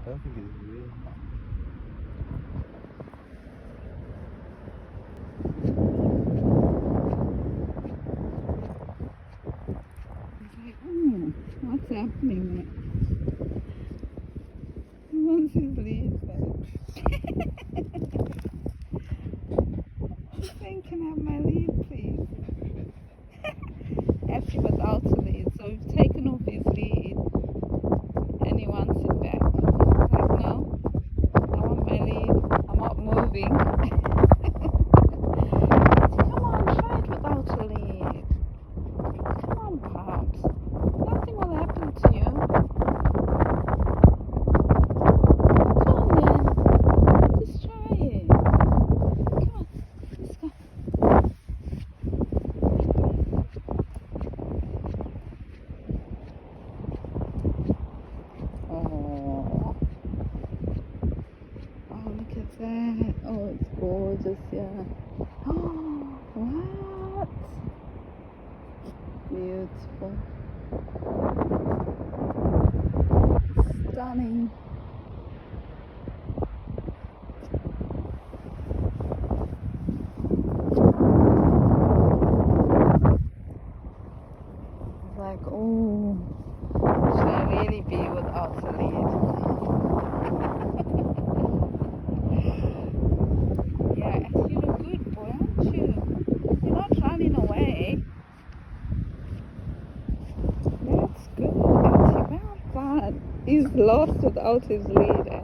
I don't think it's real. He's like, what's happening? He wants his lead back. He's saying, can I have my lead, please? Actually, without a lead, so we've taken off his lead and he wants it back. He's like, no, I want my lead. I'm not moving. Come on, try it without a lead. Come on, Pops. Nothing will happen to you. Come on, then. Just try it. Come on, let's go. Oh, look at that. Oh, it's gorgeous, yeah. Oh, what? Beautiful. Stunning. It's like, oh, should I really be without a lead? Yeah, you look good, boy, aren't you? You're not running away. That's good. Well done. He's lost without his lead.